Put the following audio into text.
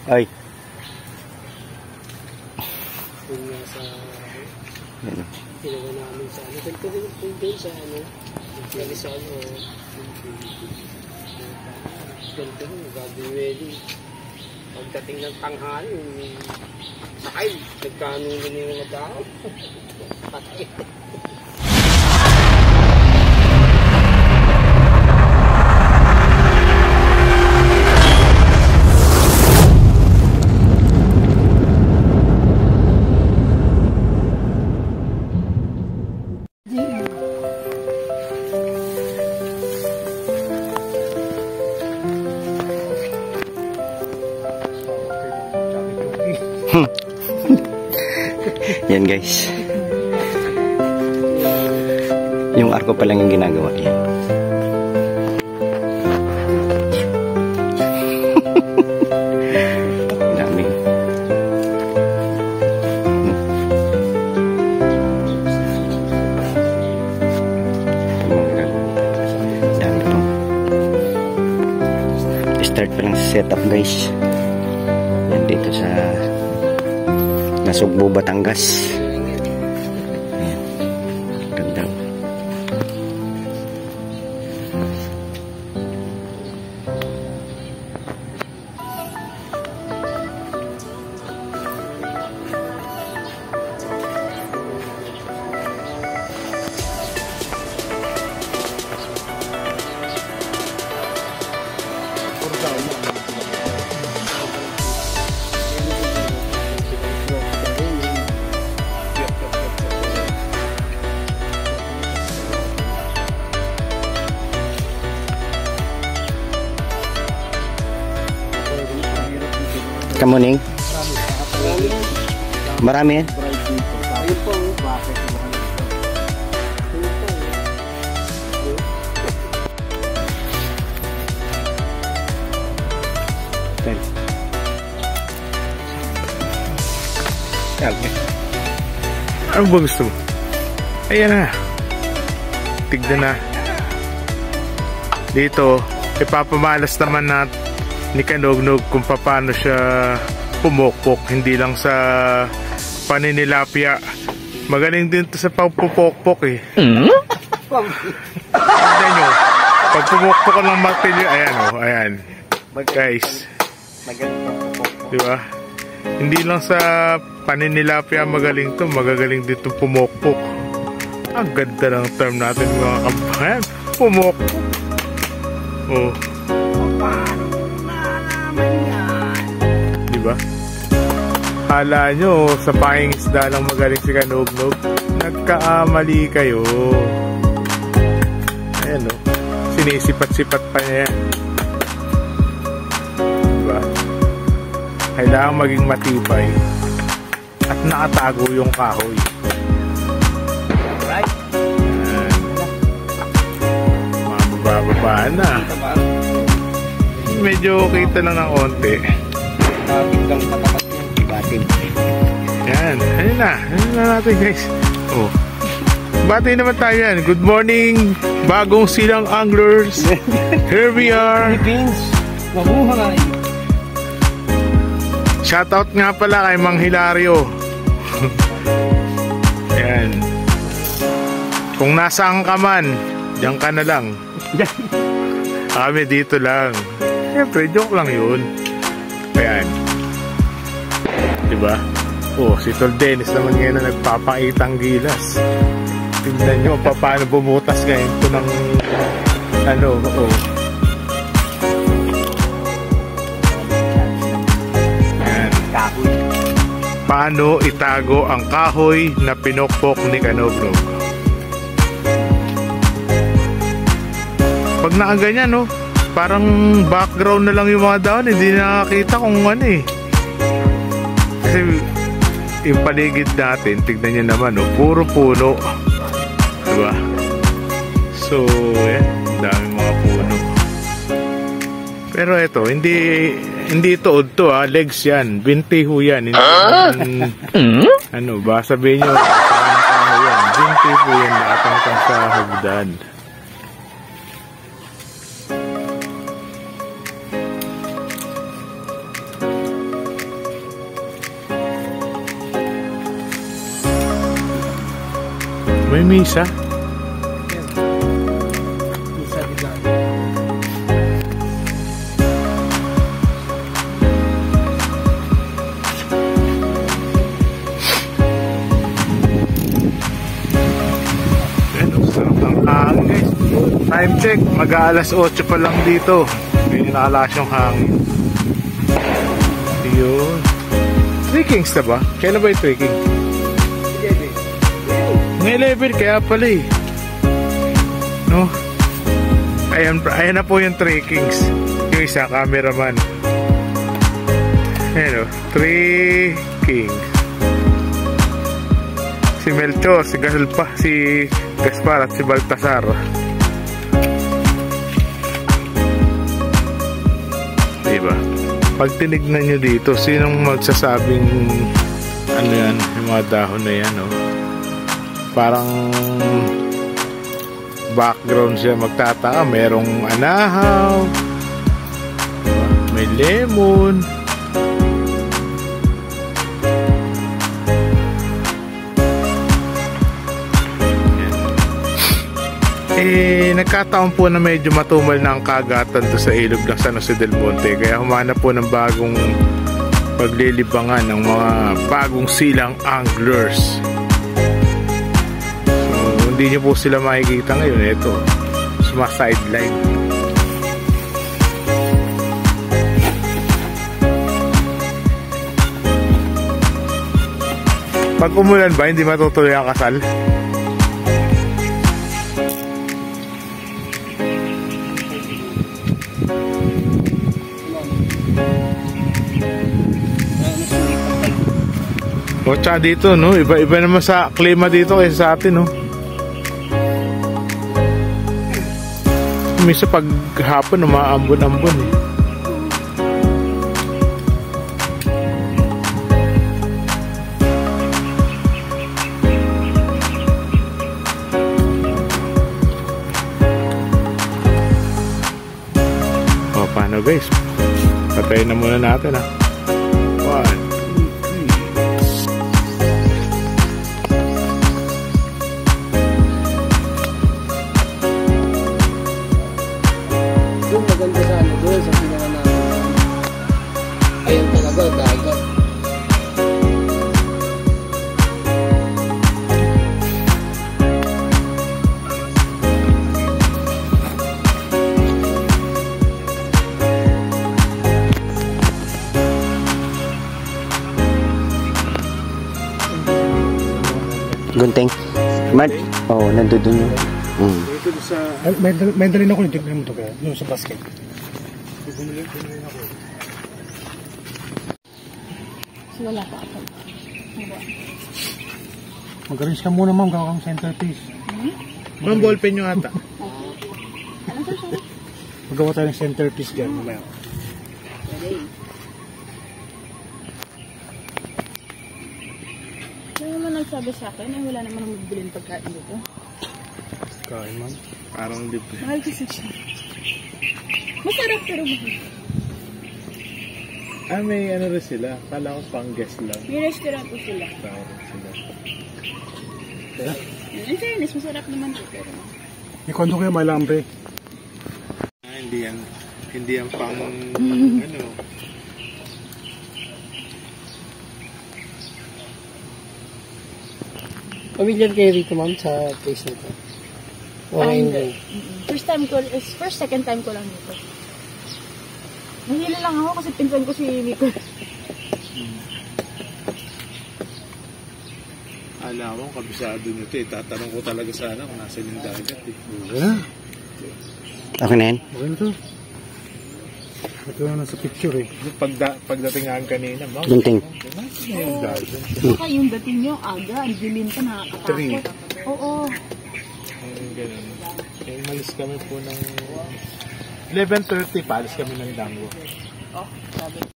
Ay. Yung nasa ginawa namin sa ano. Ganito din sa ano. Sa ano. Ganito rin. Gagawin ready. Pagdating ng tanghali, sakay. Nagkanunin na yung mga tao. Patay. Yan guys, yung arko pa lang yung ginagawa yan. Dami. Dami to. Start pa lang sa setup guys. Yan dito sa Nasugbo, Batangas. Ayan. Ganda. Kamuning? Marami yan? Ano ba gusto mo? Ayan na. Tignan na. Dito, ipapamalas naman natin ni Kanognog kung paano siya pumokpok, hindi lang sa paninilapia. Magaling din to sa pagpupokpok eh. Tignan nyo, pag pumokpok ko ng martilyo, ayan o, ayan. Guys, diba? Hindi lang sa paninilapia magaling to, magagaling din to pumokpok. Ang ganda ng term natin mga kabayan, pumokpok. Oh. Diba? Hala nyo, sa pahing isda lang magaling si Kanognog. Nagkaamali kayo. Ayan o. Sinisipat-sipat pa niya yan. Diba? Kailangan maging matibay. At nakatago yung kahoy. Right? Mabababa na. Medyo kita lang ng onte. Biglang patapat yung ibatin. Yan, ayun na natin guys. Oh. Bati naman tayo yan. Good morning, bagong silang anglers. Here we are. Philippines. Mabuha nga eh. Shoutout nga pala kay Mang Hilario. Yan. Kung nasaan ka man, diyan ka na lang. Kami dito lang. Siyempre, joke lang yun. Ayan. Diba? Oh, si Tol Dennis naman ngayon na nagpapakitang gilas. Tingnan nyo paano bumutas ngayon ito ng ano, oh. Ayan. Paano itago ang kahoy na pinokpok ni Kanognog? Pag nakaganyan, no? Parang background na lang yung mga dahon, hindi nakakita kung ano eh. Kasi yung paligid natin, tignan nyo naman, no? Puro puno. Diba? So, yan, daming mga puno. Pero ito, hindi ito udto ha, legs yan, binti ho yan. Hindi, ano ba, sabihin nyo, yan, binti ho yan, nakatangkang sa hagdan. May misa. Isa nila. Ano, sarap ng hangin guys. Time check, mag-aalas 8 pa lang dito. May nakalakas yung hangin. Yun. 3 Kings na ba? Kailan ba yung 3 Kings? May 11 kaya pala eh. No? Ayan na po yung 3 Kings. Yung isa, cameraman. Ayan o, 3 Kings. Si Melchor, si Gaspar at si Baltasar. Diba? Pag tinignan nyo dito, sinong magsasabing ano yan, yung mga dahon na yan, oh? Parang background siya, magtataka, merong anahaw, diba? May lemon. Nagkataon po na medyo matumal na ang kagatan to sa ilog ng San Jose del Monte, kaya humanap po ng bagong paglilibangan ng mga bagong silang anglers. So hindi nyo po sila makikita ngayon. Ito, suma-sideline. Pag umulan ba, hindi matutuloy ang kasal? O tsaka dito, no? Iba-iba naman sa klima dito kaysa sa atin, no? Minsan pag hapon, umaambon-ambon, eh. O, paano guys? Patayin na muna natin, ha? 1, 2, 3. Yung maganda sa ano doon, sa pinaka namin. Ayun talaga, dagat. Gunting. Oo, nandun yun. Dito sa... May dalhin ako yung tignan mo ito kaya, yung sa basket. Bumili ako. Wala pa ako. Mag-arrange ka muna ma'am, gawang centerpiece. Ma'am, ballpen nyo ata. Ano sir, sorry? Magawa tayo ng centerpiece dyan, mamaya. Ano naman nagsabi sa akin, ay wala naman ang magbilin pagkain dito. Kain, ma'am. Parang libre. Mahal kasi siya. Masarap pero mahal. Ah, may ano rin sila. Kala ko pang guest lang. May restaurant po sila. Tawag sila. In fairness, masarap naman po pero May kondo kayo, may lambre. Ah, hindi yan pang ano. Familiar kayo rito ma'am sa place nito? hindi. Second time ko lang dito. Nahila lang ako kasi pinsan ko si Miko. Alam mo, kabisado nito eh. Tatanong ko talaga sana kung nasa yung dagat eh. Okay na yan? Okay na to. Ito na sa picture eh. Pagdating nga kanina, ma'am. Gunting. Yung dagat. Saka yung dating nyo, aga, ang dilim pa, nakakatakot. Oo. Ganun. Eh, malis kami po ng 11:30 pa. Alis kami ng Dango. Oh, sabi.